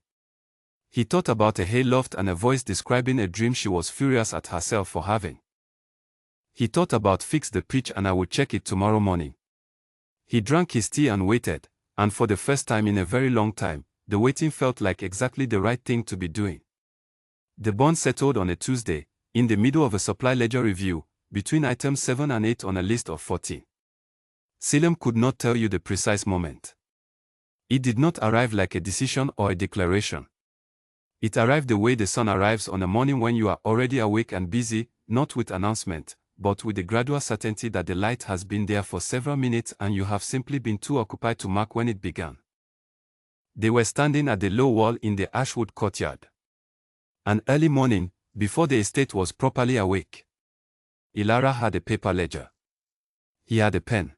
He thought about a hayloft and a voice describing a dream she was furious at herself for having. He thought about fix the pitch and I would check it tomorrow morning. He drank his tea and waited, and for the first time in a very long time, the waiting felt like exactly the right thing to be doing. The bond settled on a Tuesday, in the middle of a supply ledger review, between items 7 and 8 on a list of 14. Selim could not tell you the precise moment. It did not arrive like a decision or a declaration. It arrived the way the sun arrives on a morning when you are already awake and busy, not with announcement, but with the gradual certainty that the light has been there for several minutes and you have simply been too occupied to mark when it began. They were standing at the low wall in the Ashwood courtyard. An early morning, before the estate was properly awake. Ilara had a paper ledger. He had a pen.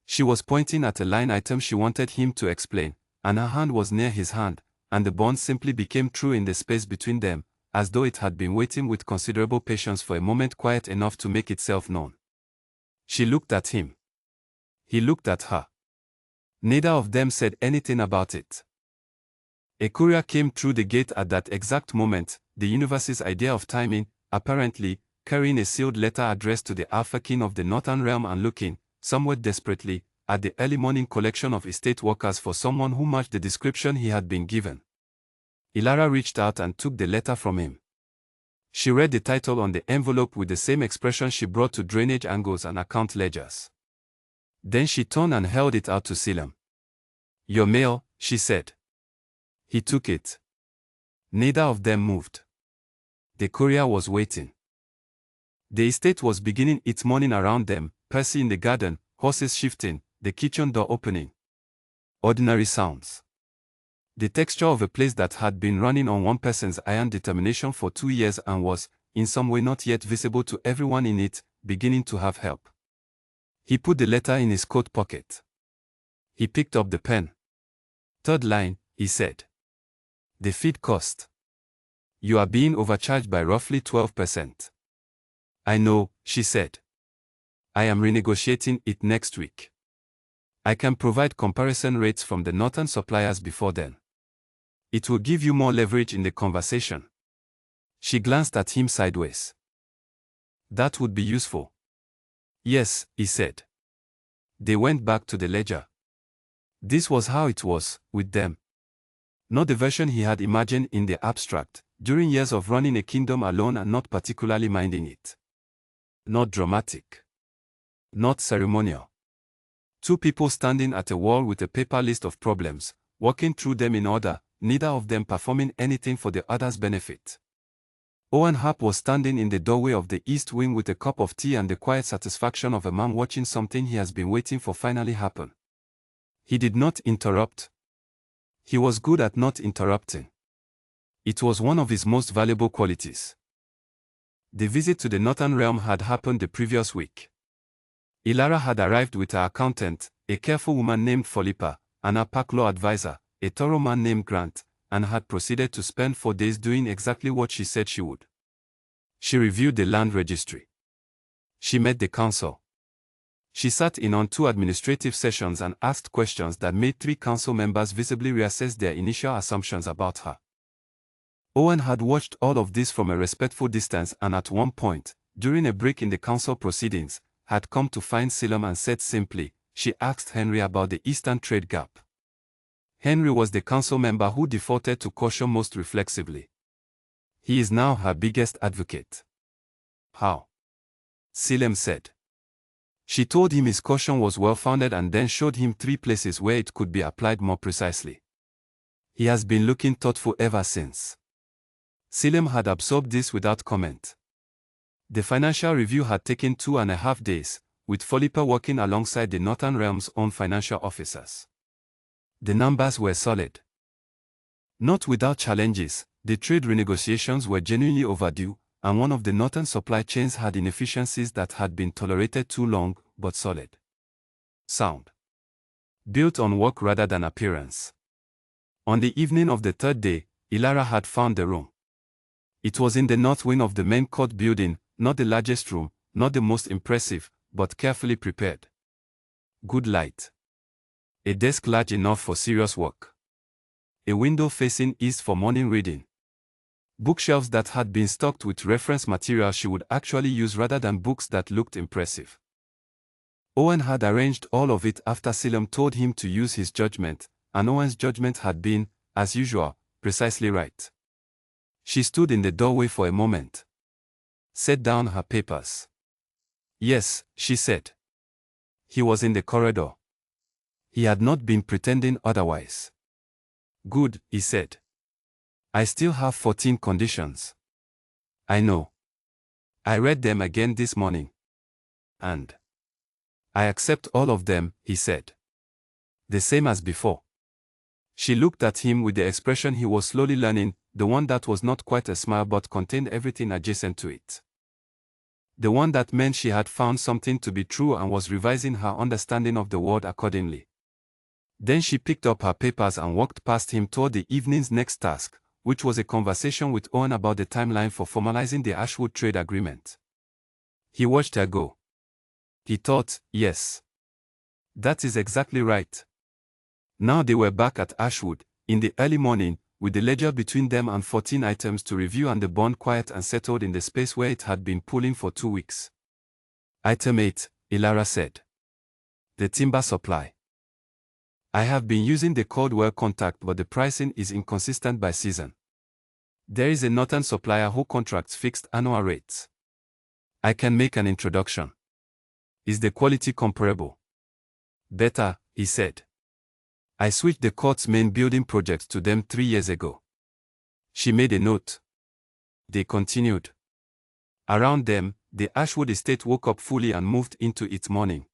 She was pointing at a line item she wanted him to explain, and her hand was near his hand, and the bond simply became true in the space between them, as though it had been waiting with considerable patience for a moment quiet enough to make itself known. She looked at him. He looked at her. Neither of them said anything about it. A courier came through the gate at that exact moment, the universe's idea of timing, apparently, carrying a sealed letter addressed to the Alpha King of the Northern Realm and looking, somewhat desperately, at the early morning collection of estate workers for someone who matched the description he had been given. Ilara reached out and took the letter from him. She read the title on the envelope with the same expression she brought to drainage angles and account ledgers. Then she turned and held it out to Selim. "Your mail," she said. He took it. Neither of them moved. The courier was waiting. The estate was beginning its morning around them, Percy in the garden, horses shifting, the kitchen door opening. Ordinary sounds. The texture of a place that had been running on one person's iron determination for 2 years and was, in some way not yet visible to everyone in it, beginning to have help. He put the letter in his coat pocket. He picked up the pen. "Third line," he said. "The feed cost. You are being overcharged by roughly 12%. "I know," she said. "I am renegotiating it next week. I can provide comparison rates from the northern suppliers before then. It will give you more leverage in the conversation." She glanced at him sideways. "That would be useful." "Yes," he said. They went back to the ledger. This was how it was, with them. Not the version he had imagined in the abstract, during years of running a kingdom alone and not particularly minding it. Not dramatic. Not ceremonial. Two people standing at a wall with a paper list of problems, walking through them in order, neither of them performing anything for the other's benefit. Owen Harp was standing in the doorway of the East Wing with a cup of tea and the quiet satisfaction of a man watching something he has been waiting for finally happen. He did not interrupt. He was good at not interrupting. It was one of his most valuable qualities. The visit to the Northern Realm had happened the previous week. Ilara had arrived with her accountant, a careful woman named Folipa, and her pack law advisor, a thorough man named Grant, and had proceeded to spend 4 days doing exactly what she said she would. She reviewed the land registry. She met the council. She sat in on 2 administrative sessions and asked questions that made 3 council members visibly reassess their initial assumptions about her. Owen had watched all of this from a respectful distance and at one point, during a break in the council proceedings, had come to find Selim and said simply, she asked Henry about the Eastern trade gap. Henry was the council member who defaulted to caution most reflexively. He is now her biggest advocate. How? Selim said. She told him his caution was well-founded and then showed him 3 places where it could be applied more precisely. He has been looking thoughtful ever since. Selim had absorbed this without comment. The financial review had taken 2.5 days, with Folipa working alongside the Northern Realm's own financial officers. The numbers were solid. Not without challenges, the trade renegotiations were genuinely overdue, and one of the Northern supply chains had inefficiencies that had been tolerated too long, but solid. Sound. Built on work rather than appearance. On the evening of the 3rd day, Ilara had found the room. It was in the north wing of the main court building, not the largest room, not the most impressive, but carefully prepared. Good light. A desk large enough for serious work. A window facing east for morning reading. Bookshelves that had been stocked with reference material she would actually use rather than books that looked impressive. Owen had arranged all of it after Selim told him to use his judgment, and Owen's judgment had been, as usual, precisely right. She stood in the doorway for a moment. Set down her papers. Yes, she said. He was in the corridor. He had not been pretending otherwise. Good, he said. I still have 14 conditions. I know. I read them again this morning. And I accept all of them, he said. The same as before. She looked at him with the expression he was slowly learning, the one that was not quite a smile but contained everything adjacent to it. The one that meant she had found something to be true and was revising her understanding of the world accordingly. Then she picked up her papers and walked past him toward the evening's next task, which was a conversation with Owen about the timeline for formalizing the Ashwood trade agreement. He watched her go. He thought, yes. That is exactly right. Now they were back at Ashwood, in the early morning, with the ledger between them and 14 items to review and the bond quiet and settled in the space where it had been pooling for 2 weeks. Item 8, Ilara said. The timber supply. I have been using the Caldwell contact but the pricing is inconsistent by season. There is a Northern supplier who contracts fixed annual rates. I can make an introduction. Is the quality comparable? Better, he said. I switched the court's main building projects to them 3 years ago. She made a note. They continued. Around them, the Ashwood estate woke up fully and moved into its morning.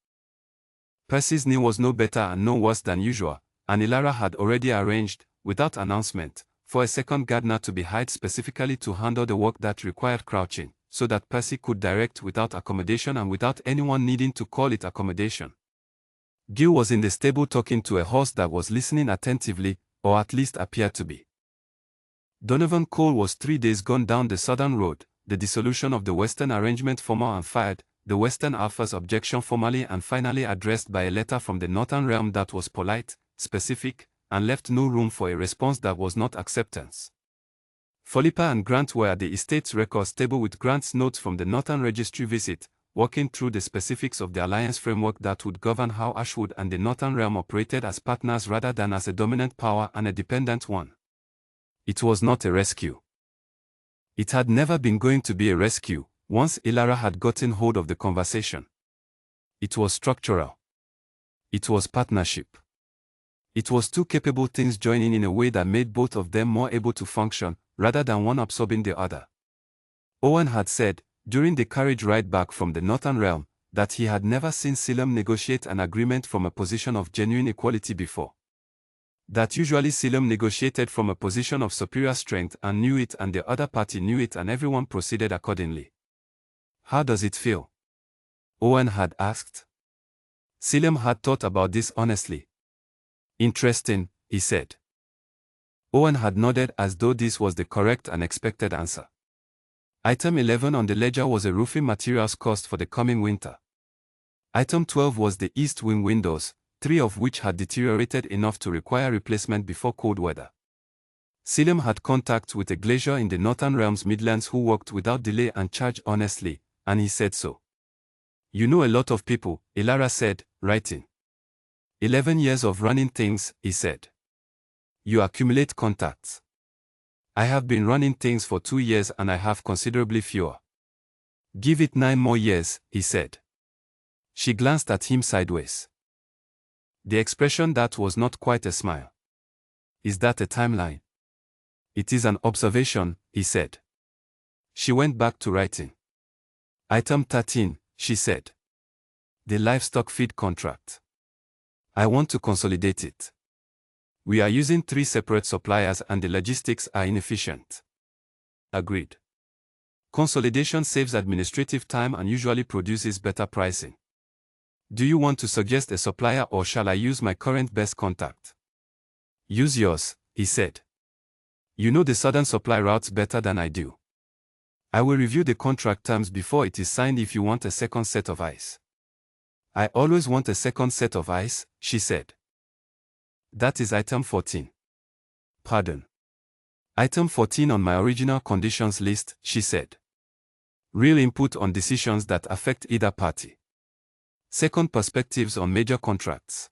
Percy's knee was no better and no worse than usual, and Ilara had already arranged, without announcement, for a second gardener to be hired specifically to handle the work that required crouching, so that Percy could direct without accommodation and without anyone needing to call it accommodation. Gil was in the stable talking to a horse that was listening attentively, or at least appeared to be. Donovan Cole was 3 days gone down the southern road, the dissolution of the Western arrangement formal and fired, the Western Alpha's objection formally and finally addressed by a letter from the Northern Realm that was polite, specific, and left no room for a response that was not acceptance. Folipa and Grant were at the estate's records table with Grant's notes from the Northern Registry visit, working through the specifics of the alliance framework that would govern how Ashwood and the Northern Realm operated as partners rather than as a dominant power and a dependent one. It was not a rescue. It had never been going to be a rescue, once Ilara had gotten hold of the conversation. It was structural. It was partnership. It was 2 capable things joining in a way that made both of them more able to function, rather than one absorbing the other. Owen had said, during the carriage ride back from the Northern Realm, that he had never seen Selim negotiate an agreement from a position of genuine equality before. That usually Selim negotiated from a position of superior strength and knew it and the other party knew it and everyone proceeded accordingly. How does it feel? Owen had asked. Selim had thought about this honestly. Interesting, he said. Owen had nodded as though this was the correct and expected answer. Item 11 on the ledger was a roofing materials cost for the coming winter. Item 12 was the east wing windows, 3 of which had deteriorated enough to require replacement before cold weather. Selim had contact with a glazier in the Northern Realms Midlands who worked without delay and charged honestly, and he said so. You know a lot of people, Ilara said, writing. 11 years of running things, he said. You accumulate contacts. I have been running things for 2 years and I have considerably fewer. Give it 9 more years, he said. She glanced at him sideways. The expression that was not quite a smile. Is that a timeline? It is an observation, he said. She went back to writing. Item 13, she said. The livestock feed contract. I want to consolidate it. We are using 3 separate suppliers and the logistics are inefficient. Agreed. Consolidation saves administrative time and usually produces better pricing. Do you want to suggest a supplier or shall I use my current best contact? Use yours, he said. You know the southern supply routes better than I do. I will review the contract terms before it is signed if you want a second set of eyes. I always want a second set of eyes, she said. That is item 14. Pardon. Item 14 on my original conditions list, she said. Real input on decisions that affect either party. Second, perspectives on major contracts.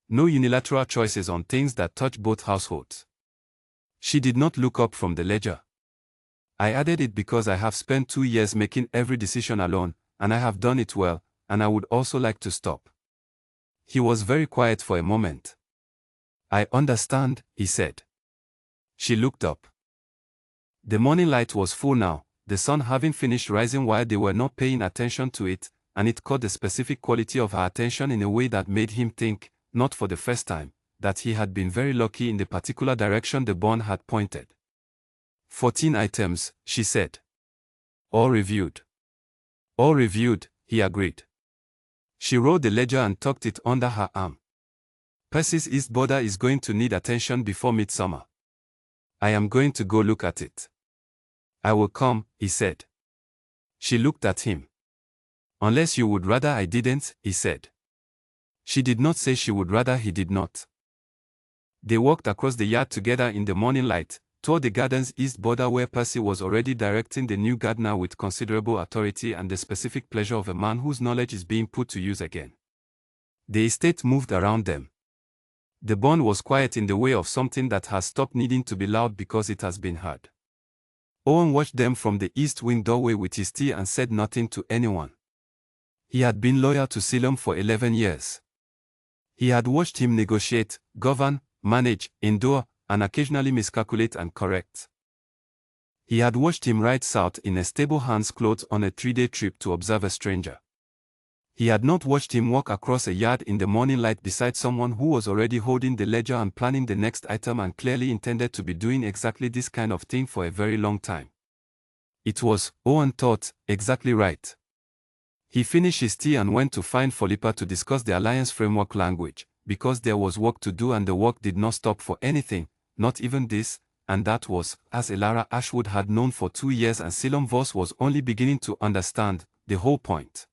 No unilateral choices on things that touch both households. She did not look up from the ledger. I added it because I have spent 2 years making every decision alone, and I have done it well, and I would also like to stop. He was very quiet for a moment. I understand, he said. She looked up. The morning light was full now, the sun having finished rising while they were not paying attention to it, and it caught the specific quality of her attention in a way that made him think, not for the first time, that he had been very lucky in the particular direction the bond had pointed. 14 items, she said. All reviewed. All reviewed, he agreed. She rolled the ledger and tucked it under her arm. Percy's east border is going to need attention before midsummer. I am going to go look at it. I will come, he said. She looked at him. Unless you would rather I didn't, he said. She did not say she would rather he did not. They walked across the yard together in the morning light, toward the garden's east border where Percy was already directing the new gardener with considerable authority and the specific pleasure of a man whose knowledge is being put to use again. The estate moved around them. The bond was quiet in the way of something that has stopped needing to be loud because it has been heard. Owen watched them from the east wing doorway with his tea and said nothing to anyone. He had been loyal to Selim for 11 years. He had watched him negotiate, govern, manage, endure, and occasionally miscalculate and correct. He had watched him ride south in a stable hand's clothes on a 3-day trip to observe a stranger. He had not watched him walk across a yard in the morning light beside someone who was already holding the ledger and planning the next item and clearly intended to be doing exactly this kind of thing for a very long time. It was, Owen thought, exactly right. He finished his tea and went to find Philippa to discuss the Alliance Framework language, because there was work to do and the work did not stop for anything, not even this, and that was, as Ilara Ashwood had known for 2 years and Selim Voss was only beginning to understand, the whole point.